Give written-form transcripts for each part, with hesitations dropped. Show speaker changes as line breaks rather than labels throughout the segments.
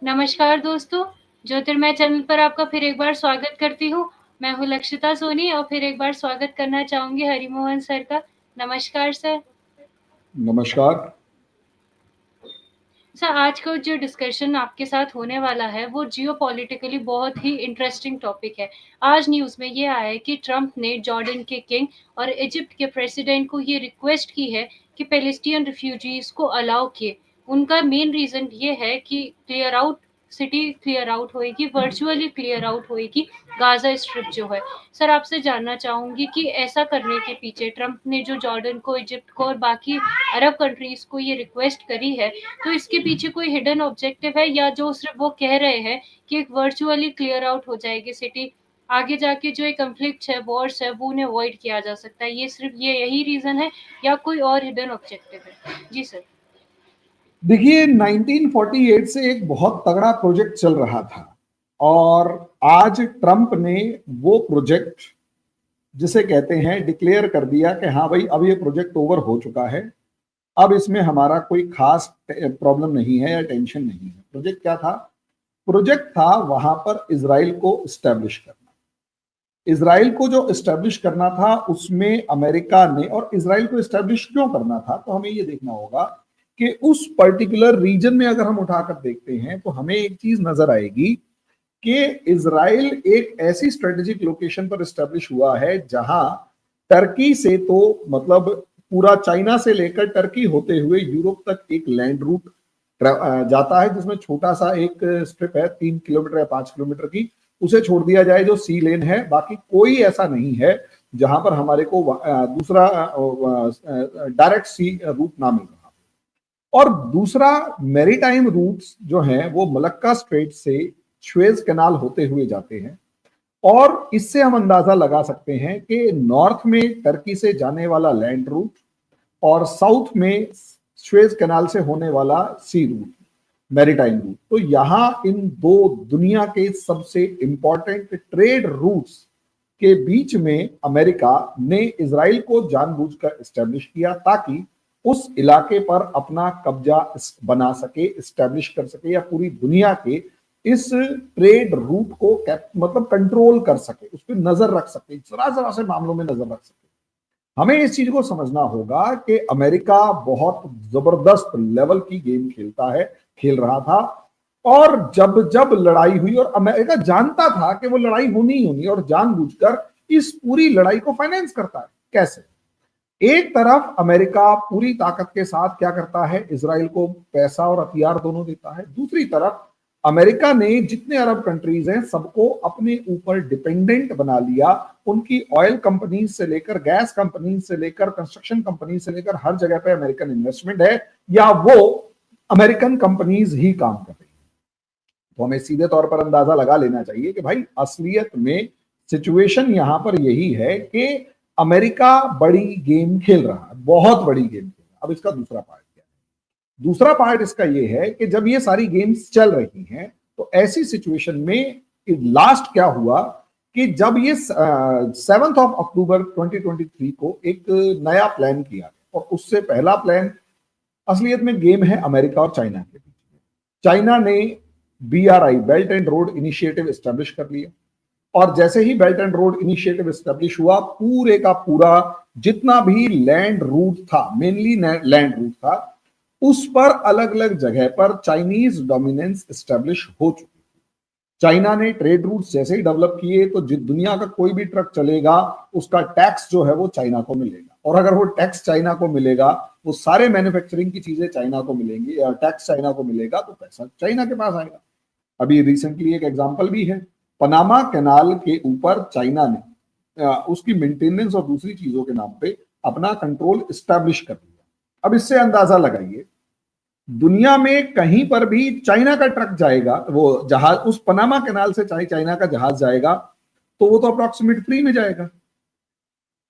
नमस्कार दोस्तों, ज्योतिर्मय चैनल पर आपका फिर एक बार स्वागत करती हूँ। मैं हूँ लक्षिता सोनी और फिर एक बार स्वागत करना चाहूँगी हरिमोहन सर का। नमस्कार सर।
नमस्कार।
सर, आज का जो डिस्कशन आपके साथ होने वाला है वो जियोपॉलिटिकली बहुत ही इंटरेस्टिंग टॉपिक है। आज न्यूज़ में ये आया है कि ट्रंप ने जॉर्डन के किंग और इजिप्ट के प्रेसिडेंट को ये रिक्वेस्ट की है कि पैलेस्टीनियन रिफ्यूजीज को अलाउ किए। उनका मेन रीज़न ये है कि clear out city clear out होएगी, वर्चुअली क्लियर आउट होएगी गाज़ा स्ट्रिप जो है। सर, आपसे जानना चाहूँगी कि ऐसा करने के पीछे ट्रंप ने जो जॉर्डन को, इजिप्ट को और बाकी अरब कंट्रीज़ को ये रिक्वेस्ट करी है, तो इसके पीछे कोई हिडन ऑब्जेक्टिव है या जो सिर्फ वो कह रहे हैं कि एक वर्चुअली क्लियर आउट हो जाएगी सिटी, आगे जाके जो एक कन्फ्लिक्ट है, वॉर्स है, वो उन्हें अवॉइड किया जा सकता है। ये सिर्फ ये यही रीज़न है या कोई और हिडन ऑब्जेक्टिव है? जी सर।
देखिए 1948 से एक बहुत तगड़ा प्रोजेक्ट चल रहा था और आज ट्रंप ने वो प्रोजेक्ट जिसे कहते हैं डिक्लेयर कर दिया कि हाँ भाई अब ये प्रोजेक्ट ओवर हो चुका है। अब इसमें हमारा कोई खास प्रॉब्लम नहीं है या टेंशन नहीं है। प्रोजेक्ट क्या था? प्रोजेक्ट था वहां पर इसराइल को स्टैब्लिश करना। इसराइल को जो स्टैब्लिश करना था उसमें अमेरिका ने, और इसराइल को स्टैब्लिश क्यों करना था तो हमें ये देखना होगा कि उस पर्टिकुलर रीजन में अगर हम उठाकर देखते हैं तो हमें एक चीज नजर आएगी कि इसराइल एक ऐसी स्ट्रेटेजिक लोकेशन पर स्टैब्लिश हुआ है जहां टर्की से तो मतलब पूरा चाइना से लेकर टर्की होते हुए यूरोप तक एक लैंड रूट जाता है, जिसमें छोटा सा एक स्ट्रिप है 3 किलोमीटर या 5 किलोमीटर की, उसे छोड़ दिया जाए जो सी लेन है। बाकी कोई ऐसा नहीं है जहां पर हमारे को दूसरा डायरेक्ट सी रूट ना मिल रहा। और दूसरा मैरीटाइम रूट्स जो हैं वो मलक्का स्ट्रेट से स्वेज कैनाल होते हुए जाते हैं। और इससे हम अंदाजा लगा सकते हैं कि नॉर्थ में टर्की से जाने वाला लैंड रूट और साउथ में स्वेज कैनाल से होने वाला सी रूट, मैरीटाइम रूट। तो यहां इन दो दुनिया के सबसे इंपॉर्टेंट ट्रेड रूट्स के बीच में अमेरिका ने इसराइल को जानबूझकर एस्टेब्लिश किया ताकि उस इलाके पर अपना कब्जा बना सके, एस्टेब्लिश कर सके या पूरी दुनिया के इस ट्रेड रूट को मतलब कंट्रोल कर सके, उस पर नजर रख सके, जरा जरा से मामलों में नजर रख सके। हमें इस चीज को समझना होगा कि अमेरिका बहुत जबरदस्त लेवल की गेम खेलता है, खेल रहा था। और जब जब लड़ाई हुई, और अमेरिका जानता था कि वो लड़ाई होनी ही होनी, और जानबूझकर इस पूरी लड़ाई को फाइनेंस करता है। कैसे? एक तरफ अमेरिका पूरी ताकत के साथ क्या करता है, इसराइल को पैसा और हथियार दोनों देता है। दूसरी तरफ अमेरिका ने जितने अरब कंट्रीज हैं सबको अपने ऊपर डिपेंडेंट बना लिया। उनकी ऑयल कंपनीज से लेकर, गैस कंपनीज से लेकर, कंस्ट्रक्शन कंपनी से लेकर हर जगह पे अमेरिकन इन्वेस्टमेंट है या वो अमेरिकन कंपनीज ही काम कर रही है। तो हमें सीधे तौर पर अंदाजा लगा लेना चाहिए कि भाई असलियत में सिचुएशन यहां पर यही है कि अमेरिका बड़ी गेम खेल रहा है, बहुत बड़ी गेम खेल रहा है। अब इसका दूसरा पार्ट क्या है? दूसरा पार्ट इसका यह है कि जब ये सारी गेम्स चल रही हैं तो ऐसी सिचुएशन में लास्ट क्या हुआ कि जब ये 7 अक्टूबर 2023 को एक नया प्लान किया गया, और उससे पहला प्लान असलियत में गेम है अमेरिका और चाइना के बीच में। चाइना ने BRI, belt and road initiative establish कर लिया, और जैसे ही belt and road initiative establish हुआ, पूरे का पूरा जितना भी लैंड रूट था, मेनली लैंड रूट था, उस पर अलग अलग जगह पर चाइनीज डोमिनेंस एस्टेब्लिश हो चुकी। चाइना ने ट्रेड रूट्स जैसे ही डेवलप किए तो दुनिया का कोई भी ट्रक चलेगा उसका टैक्स जो है वो चाइना को मिलेगा, और अगर वो टैक्स चाइना को मिलेगा, वो सारे मैन्युफैक्चरिंग की चीजें चाइना को मिलेंगी, या टैक्स चाइना को मिलेगा, तो पैसा चाइना के पास आएगा। अभी रिसेंटली एक एग्जांपल भी है, पनामा कैनाल के ऊपर चाइना ने उसकी मेंटेनेंस और दूसरी चीजों के नाम पे अपना कंट्रोल स्टैब्लिश कर लिया। अब इससे अंदाजा लगाइए, दुनिया में कहीं पर भी चाइना का ट्रक जाएगा, वो जहाज उस पनामा कैनाल से चाहे चाइना का जहाज जाएगा तो वो तो अप्रोक्सीमेट फ्री में जाएगा,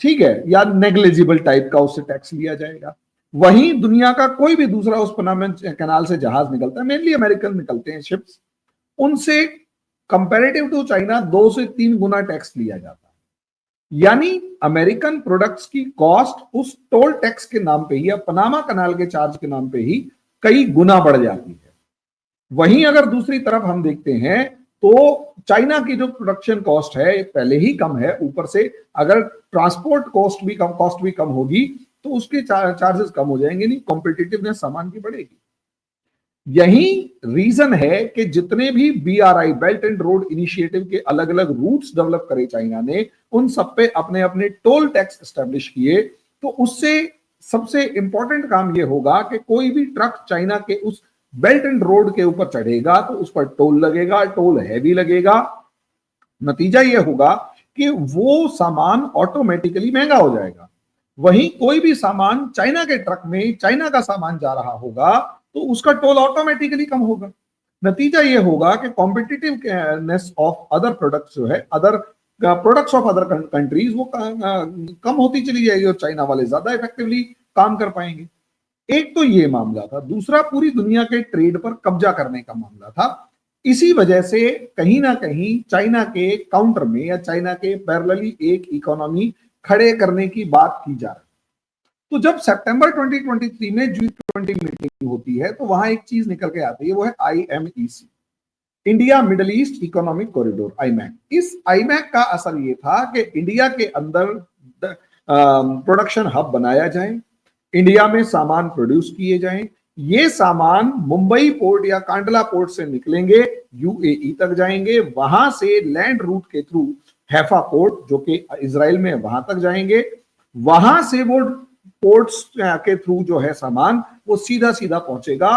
ठीक है, या नेग्लिजिबल टाइप का उससे टैक्स लिया जाएगा। वहीं दुनिया का कोई भी दूसरा उस पनामा कैनाल से जहाज निकलता है, मेनली अमेरिकन निकलते हैं शिप्स, उनसे कंपैरेटिव टू चाइना 2 से 3 गुना टैक्स लिया जाता है। यानी अमेरिकन प्रोडक्ट्स की कॉस्ट उस टोल टैक्स के नाम पे ही या पनामा कनाल के चार्ज के नाम पे ही कई गुना बढ़ जाती है। वहीं अगर दूसरी तरफ हम देखते हैं तो चाइना की जो प्रोडक्शन कॉस्ट है पहले ही कम है, ऊपर से अगर ट्रांसपोर्ट कॉस्ट भी कम होगी तो उसके चार्जेस कम हो जाएंगे, नहीं कॉम्पिटिटिवनेस सामान की बढ़ेगी। यही रीजन है कि जितने भी BRI belt and road initiative के अलग अलग रूट्स डेवलप करे चाइना ने, उन सब पे अपने अपने टोल टैक्स एस्टेब्लिश किए। तो उससे सबसे इंपॉर्टेंट काम यह होगा कि कोई भी ट्रक चाइना के उस बेल्ट एंड रोड के ऊपर चढ़ेगा तो उस पर टोल लगेगा, टोल हैवी लगेगा। नतीजा यह होगा कि वो सामान ऑटोमेटिकली महंगा हो जाएगा। वहीं कोई भी सामान चाइना के ट्रक में चाइना का सामान जा रहा होगा तो उसका टोल ऑटोमेटिकली कम होगा। नतीजा यह होगा कि कॉम्पिटिटिवनेस ऑफ अदर प्रोडक्ट्स जो है, other products of other countries वो कम होती चली जाएगी और चाइना वाले ज्यादा इफेक्टिवली काम कर पाएंगे। एक तो ये मामला था। दूसरा पूरी दुनिया के ट्रेड पर कब्जा करने का मामला था। इसी वजह से कहीं ना कहीं चाइना के काउंटर में या चाइना के पैरेलली एक इकोनॉमी खड़े करने की बात की जा रही है। तो जब सितंबर 2023 में G20 मीटिंग होती है तो वहां एक चीज निकल के आती है, वो है IMEC, India middle east economic corridor, IMEC। इस IMEC का असर ये था कि इंडिया के अंदर प्रोडक्शन हब बनाया जाए, इंडिया में सामान प्रोड्यूस किए जाएं, ये सामान मुंबई पोर्ट या कांडला पोर्ट से निकलेंगे, UAE तक जाएंगे, वहां से लैंड रूट के थ्रू हैफा पोर्ट जो कि इजराइल में, वहां तक जाएंगे, वहां से वो पोर्ट्स के थ्रू जो है सामान वो सीधा सीधा पहुंचेगा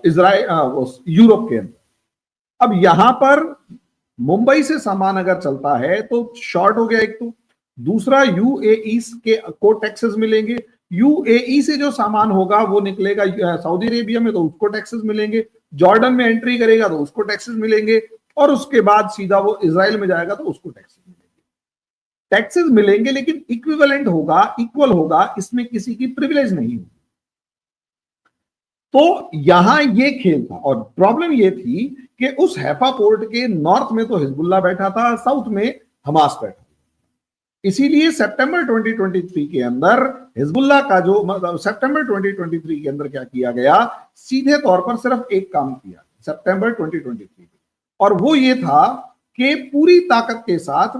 इजराइल यूरोप के अंदर। अब यहां पर मुंबई से सामान अगर चलता है तो शॉर्ट हो गया एक तो, दूसरा UAE के को टैक्सेस मिलेंगे, UAE से जो सामान होगा वो निकलेगा सऊदी अरेबिया में तो उसको टैक्सेस मिलेंगे, जॉर्डन में एंट्री करेगा तो उसको टैक्सेस मिलेंगे, और उसके बाद सीधा वो इजराइल में जाएगा तो उसको टैक्सेस मिलेंगे। टैक्सेस मिलेंगे लेकिन इक्विवेलेंट होगा, इक्वल होगा, इसमें किसी की प्रिविलेज नहीं होगी। तो यहां ये खेल था और प्रॉब्लम ये थी कि उस हैफा पोर्ट के नॉर्थ में तो हिजबुल्लाह बैठा था, साउथ में हमास बैठा था। इसीलिए सितंबर 2023 के अंदर हिजबुल्लाह का जो मतलब सितंबर 2023 के अंदर क्या किया गया, सीधे तौर पर सिर्फ एक काम किया सितंबर 2023, और वो ये था कि पूरी ताकत के साथ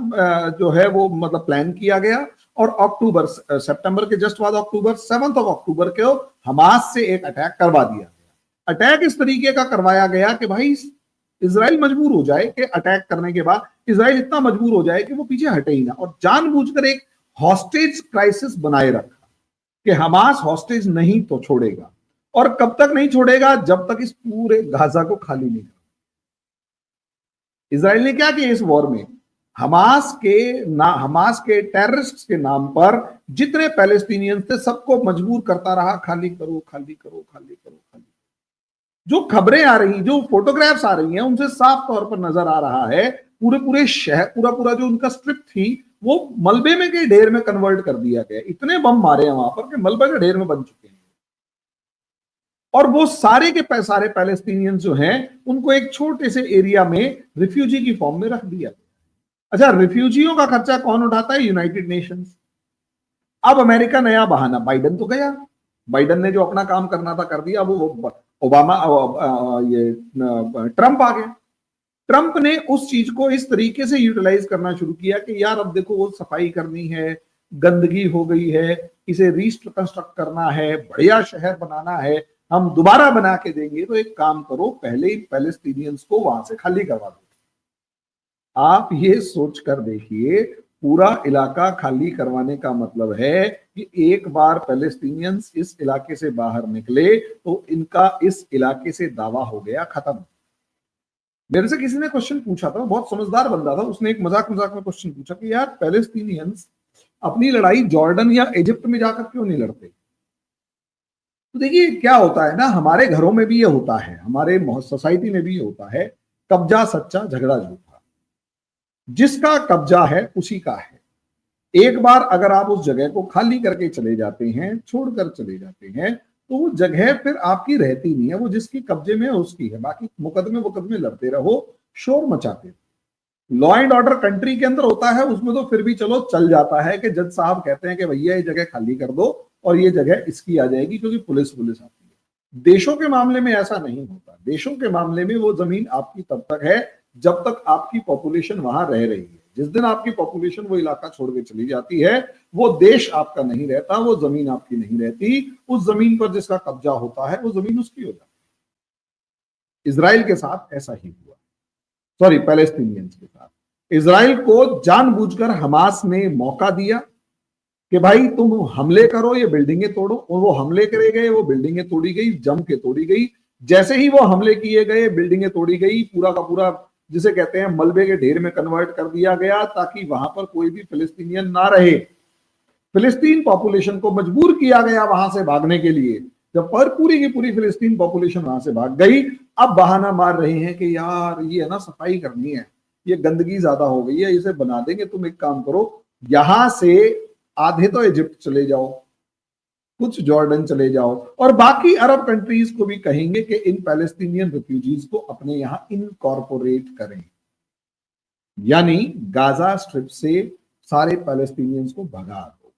जो है वो मतलब प्लान किया गया, और अक्टूबर सितंबर के जस्ट बाद अक्टूबर 7 अक्टूबर को हमास से एक अटैक करवा दिया गया। अटैक इस तरीके का करवाया गया कि भाई इजराइल मजबूर हो जाए कि अटैक करने के बाद इजराइल इतना मजबूर हो जाए कि वो पीछे हटे ही ना, और जानबूझकर एक हॉस्टेज क्राइसिस बनाए रखा कि हमास हॉस्टेज नहीं तो छोड़ेगा, और कब तक नहीं छोड़ेगा, जब तक इस पूरे गाजा को खाली नहीं कर। इजराइल ने क्या किया इस वॉर में, हमास के टेररिस्ट के नाम पर जितने पैलेस्टीनियंस थे सबको मजबूर करता रहा, खाली करो खाली करो खाली करो खाली। जो खबरें आ रही, जो फोटोग्राफ्स आ रही हैं, उनसे साफ तौर पर नजर आ रहा है पूरे शहर, पूरा जो उनका स्ट्रिप थी वो मलबे में के ढेर में कन्वर्ट कर दिया गया। इतने बम मारे हैं वहां पर कि मलबे के ढेर में बन चुके हैं, और वो सारे के सारे पैलेस्टीनियंस जो हैं उनको एक छोटे से एरिया में रिफ्यूजी की फॉर्म में रख दिया। अच्छा, रिफ्यूजियों का खर्चा कौन उठाता है? United Nations. अब अमेरिका नया बहाना, बाइडन तो गया, बाइडन ने जो अपना काम करना था कर दिया, वो ओबामा ये ट्रंप आ गया। ट्रंप ने उस चीज को इस तरीके से यूटिलाइज करना शुरू किया कि यार अब देखो वो सफाई करनी है, गंदगी हो गई है, इसे रिकंस्ट्रक्ट करना है, बढ़िया शहर बनाना है, हम दोबारा बना के देंगे, तो एक काम करो पहले ही पैलेस्टीनियंस को वहां से खाली करवा दो। आप ये सोच कर देखिए, पूरा इलाका खाली करवाने का मतलब है कि एक बार पैलेस्टीनियंस इस इलाके से बाहर निकले तो इनका इस इलाके से दावा हो गया खत्म। मेरे से किसी ने क्वेश्चन पूछा था, बहुत समझदार बंदा था, उसने एक मजाक में क्वेश्चन पूछा कि यार पैलेस्टीनियंस अपनी लड़ाई जॉर्डन या इजिप्ट में जाकर क्यों नहीं लड़ते? तो देखिए क्या होता है ना, हमारे घरों में भी ये होता है, हमारे सोसाइटी में भी ये होता है, कब्जा सच्चा झगड़ा झूठा। जिसका कब्जा है उसी का है। एक बार अगर आप उस जगह को खाली करके चले जाते हैं, छोड़कर चले जाते हैं, तो वो जगह फिर आपकी रहती नहीं है, वो जिसकी कब्जे में है उसकी है। बाकी मुकदमे लड़ते रहो, शोर मचाते रहो। लॉ एंड ऑर्डर कंट्री के अंदर होता है, उसमें तो फिर भी चलो चल जाता है कि जज साहब कहते हैं कि भैया ये जगह खाली कर दो और ये जगह इसकी आ जाएगी, क्योंकि पुलिस आती है। देशों के मामले में ऐसा नहीं होता। देशों के मामले में वो जमीन आपकी तब तक है जब तक आपकी पॉपुलेशन वहां रह रही है। जिस दिन आपकी पॉपुलेशन वो इलाका छोड़ के चली जाती है, वो देश आपका नहीं रहता, वो जमीन आपकी नहीं रहती। उस जमीन पर जिसका कब्जा होता है वो जमीन उसकी हो जाती है। इसराइल के साथ ऐसा ही हुआ, सॉरी पैलेस्टीनियंस के साथ। इसराइल को जानबूझकर हमास ने मौका दिया कि भाई तुम हमले करो, ये बिल्डिंगें तोड़ो, और वो हमले करे गए, वो बिल्डिंगें तोड़ी गई, जम के तोड़ी गई। जैसे ही वो हमले किए गए, बिल्डिंगें तोड़ी गई, पूरा का पूरा जिसे कहते हैं मलबे के ढेर में कन्वर्ट कर दिया गया, ताकि वहां पर कोई भी फिलिस्तीनियन ना रहे। फिलिस्तीन पॉपुलेशन को मजबूर किया गया वहां से भागने के लिए। जब पर पूरी की पूरी फिलिस्तीन पॉपुलेशन वहां से भाग गई, अब बहाना मार रहे हैं कि यार ये है ना सफाई करनी है, ये गंदगी ज्यादा हो गई है, इसे बना देंगे। तुम एक काम करो, यहां से आधे तो इजिप्ट चले जाओ, कुछ जॉर्डन चले जाओ, और बाकी अरब कंट्रीज को भी कहेंगे कि इन पैलेस्टीनियन रिफ्यूजीज को अपने यहां इनकॉर्पोरेट करें, यानी गाजा स्ट्रिप से सारे पैलेस्टीनियंस को भगा दो।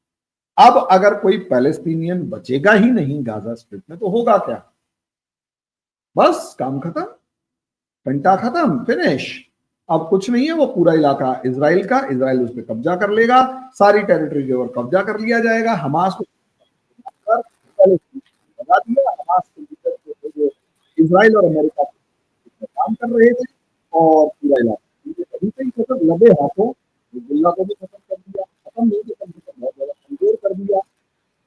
अब अगर कोई पैलेस्टीनियन बचेगा ही नहीं गाजा स्ट्रिप में, तो होगा क्या? बस काम खत्म, घंटा खत्म, फिनिश। अब कुछ नहीं है, वो पूरा इलाका इसराइल का, इसराइल उस पर कब्जा कर लेगा, सारी टेरिटरी के ऊपर कब्जा कर लिया जाएगा। हमास को बता दिया, हमास के लीडर जो इसराइल और अमेरिका काम कर रहे थे, और पूरा इलाका अभी से ही खत्म, लबे हाथों हिजबुल्लाह को भी खत्म कर दिया, खत्म नहीं तो कम से कम बहुत ज्यादा कमजोर कर दिया।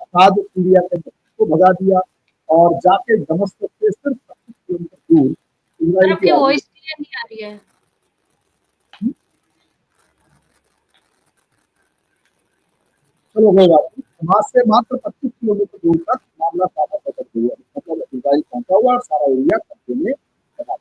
असाद सीरिया के को भगा दिया, और जाके दमश्क से सिर्फ 25 किलोमीटर दूर
सर
इसराइल
आपकी
के
वॉइस क्लियर नहीं आ रही है।
चलो कोई बात नहीं, हमास से मात्र 25 किलोमीटर दूर तक मामला सादा पकड़ हुआ, मतलब इसराइल पहुंचा हुआ, सारा एरिया कब्जे में बना।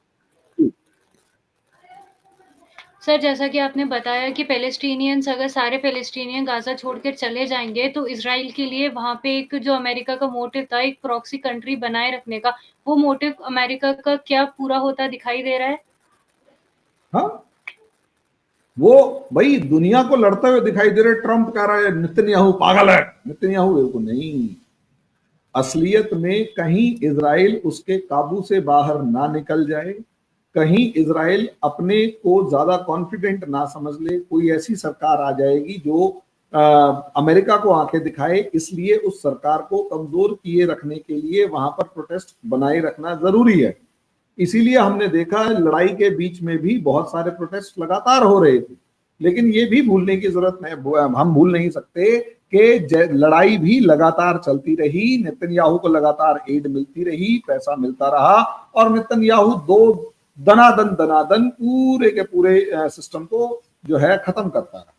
सर जैसा कि आपने बताया कि पैलेस्टीनियंस, अगर सारे पैलेस्टीनियन गाजा छोड़कर चले जाएंगे तो इसराइल के लिए वहां पे एक जो अमेरिका का मोटिव था एक प्रॉक्सी कंट्री बनाए रखने का, वो मोटिव अमेरिका का क्या पूरा होता दिखाई दे रहा है?
हाँ, वो भाई दुनिया को लड़ते हुए दिखाई दे रहे। ट्रंप कह रहा है नेतन्याहू पागल है, नेतन्याहू बिल्कुल नहीं। असलियत में कहीं इसराइल उसके काबू से बाहर ना निकल जाए, कहीं इसराइल अपने को ज्यादा कॉन्फिडेंट ना समझ ले, कोई ऐसी सरकार आ जाएगी जो अमेरिका को आंखें दिखाए। इसलिए उस सरकार को कमजोर किए रखने के लिए वहां पर प्रोटेस्ट बनाए रखना जरूरी है। इसीलिए हमने देखा लड़ाई के बीच में भी बहुत सारे प्रोटेस्ट लगातार हो रहे थे, लेकिन ये भी भूलने की जरूरत नहीं, हम भूल नहीं सकते कि लड़ाई भी लगातार चलती रही, नेतन्याहू को लगातार एड मिलती रही, पैसा मिलता रहा, और नेतन्याहू दनादन पूरे के पूरे सिस्टम को जो है खत्म करता रहा।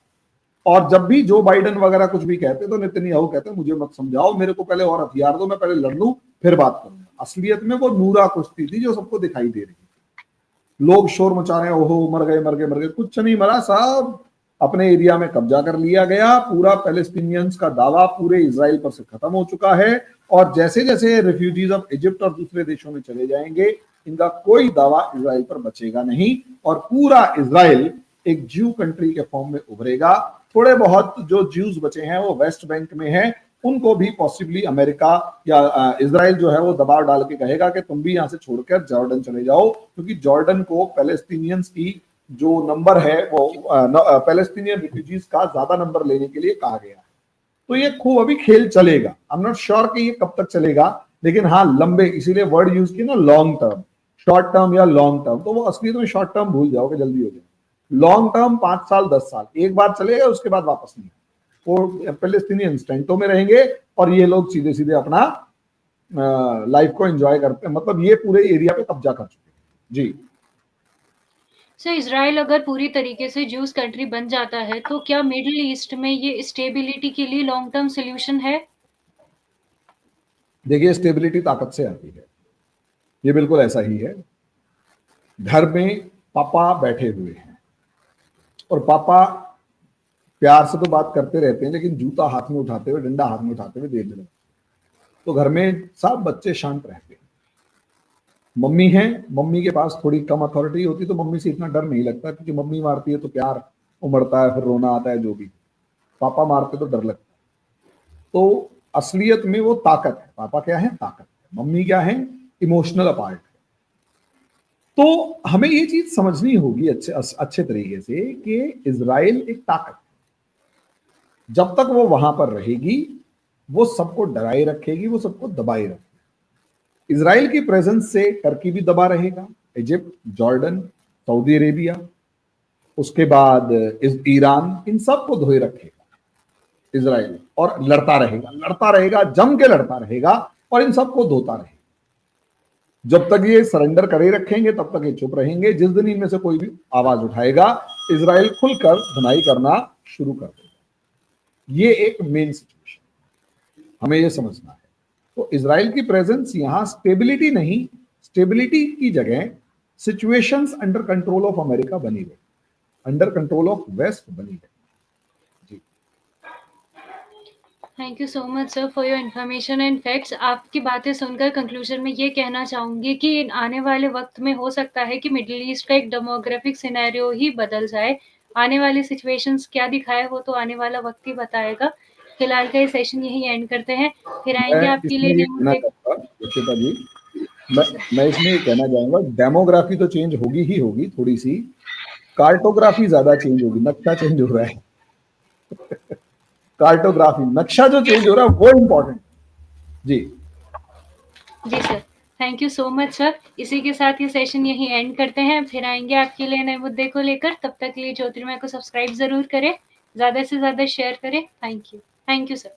और जब भी जो बाइडेन वगैरह कुछ भी कहते तो नेतन्याहू कहते मुझे मत समझाओ, मेरे को पहले और हथियार दो, मैं पहले लड़ लूं फिर बात करूंगा। असलियत में वो नूरा कुश्ती थी जो सबको दिखाई दे रही थी। लोग शोर मचा रहे हैं, ओहो मर गए मर गए मर गए, कुछ नहीं मरा साहब, अपने एरिया में कब्जा कर लिया गया। पूरा पैलेस्टीनियंस का दावा पूरे इसराइल पर से खत्म हो चुका है, और जैसे जैसे रिफ्यूजीज अब इजिप्ट और दूसरे देशों में चले जाएंगे, इनका कोई दावा इसराइल पर बचेगा नहीं, और पूरा इसराइल एक ज्यू कंट्री के फॉर्म में उभरेगा। थोड़े बहुत जो ज्यूज बचे हैं वो वेस्ट बैंक में हैं, उनको भी पॉसिबली अमेरिका या इसराइल जो है वो दबाव डाल के कहेगा कि तुम भी यहां से छोड़कर जॉर्डन चले जाओ, क्योंकि जॉर्डन को पैलेस्टीनियंस की जो नंबर है वो पैलेस्टीनियन रिफ्यूजीज का ज्यादा नंबर लेने के लिए कहा गया है। तो ये खूब अभी खेल चलेगा। आई एम नॉट श्योर कि ये कब तक चलेगा, लेकिन हाँ लंबे, इसीलिए वर्ड यूज किया ना लॉन्ग टर्म, शॉर्ट टर्म या लॉन्ग टर्म, तो वो असलियत में शॉर्ट टर्म भूल जाओगे, जल्दी हो जाएगा। लॉन्ग टर्म 5 साल 10 साल एक बार चलेगा, उसके बाद वापस नहीं। वो पैलेस्टीनियन टेंटों में रहेंगे, और ये लोग सीधे सीधे अपना लाइफ को एंजॉय करते हैं, मतलब ये पूरे एरिया पे कब्जा कर चुके हैं। जी
सर इसराइल अगर पूरी तरीके से ज्यूस कंट्री बन जाता है तो क्या मिडिल ईस्ट में ये स्टेबिलिटी के लिए लॉन्ग टर्म सोल्यूशन है?
देखिए, स्टेबिलिटी ताकत से आती है, ये बिल्कुल ऐसा ही है। घर में पापा बैठे हुए हैं, और पापा प्यार से तो बात करते रहते हैं, लेकिन जूता हाथ में उठाते हुए, डंडा हाथ में उठाते हुए देख रहे, तो घर में सब बच्चे शांत रहते हैं। मम्मी है, मम्मी के पास थोड़ी कम अथॉरिटी होती, तो मम्मी से इतना डर नहीं लगता, क्योंकि मम्मी मारती है तो प्यार उमड़ता है, फिर रोना आता है, जो भी। पापा मारते तो डर लगता है। तो असलियत में वो ताकत है। पापा क्या है? ताकत है। मम्मी क्या है, इमोशनल पार्ट है। तो हमें ये चीज समझनी होगी अच्छे तरीके से कि इजराइल एक ताकत है। जब तक वो वहां पर रहेगी, वो सबको डराए रखेगी, वो सबको दबाए रखेगी। इजराइल की प्रेजेंस से टर्की भी दबा रहेगा, इजिप्ट, जॉर्डन, सऊदी अरेबिया, उसके बाद ईरान, इन सबको धोए रखेगा इजराइल, और लड़ता रहेगा, जम के लड़ता रहेगा, और इन सबको धोता रहेगा। जब तक ये सरेंडर करे रखेंगे तब तक ये चुप रहेंगे। जिस दिन इनमें से कोई भी आवाज उठाएगा, इजराइल खुलकर धुनाई करना शुरू कर देगा। ये एक मेन सिचुएशन, हमें ये समझना है। तो इजराइल की प्रेजेंस यहां स्टेबिलिटी नहीं, स्टेबिलिटी की जगह situations under control of America बनी रही, अंडर कंट्रोल ऑफ वेस्ट बनी रही।
Thank you so much sir for your information and facts. आपकी बातें सुनकर कंक्लूजन में ये कहना चाहूंगी कि आने वाले वक्त में हो सकता है कि मिडिल ईस्ट का एक डेमोग्राफिक सिनेरियो ही बदल जाए। आने वाली सिचुएशंस क्या दिखाए वो तो आने वाला वक्त ही बताएगा। फिलहाल का ये सेशन यही एंड करते हैं, फिर आएंगे
मैं
आपके
इसमें
लिए
ये
नए
कहना
मुद्दे।
चाहूंगा यशिता जी, मैं इसमें ये कहना चाहूंगा, डेमोग्राफी तो चेंज होगी ही होगी, थोड़ी सी कार्टोग्राफी ज्यादा चेंज होगी। नक्शा चेंज हो रहा है, कार्टोग्राफी, नक्शा जो चेंज हो रहा है वो इंपॉर्टेंट। जी
जी sir, thank you so much sir. इसी के साथ ये सेशन यही एंड करते हैं, फिर आएंगे आपके लिए नए मुद्दे को लेकर। तब तक के लिए ज्योतिर्मय को सब्सक्राइब जरूर करें, ज्यादा से ज्यादा शेयर करें। Thank you sir.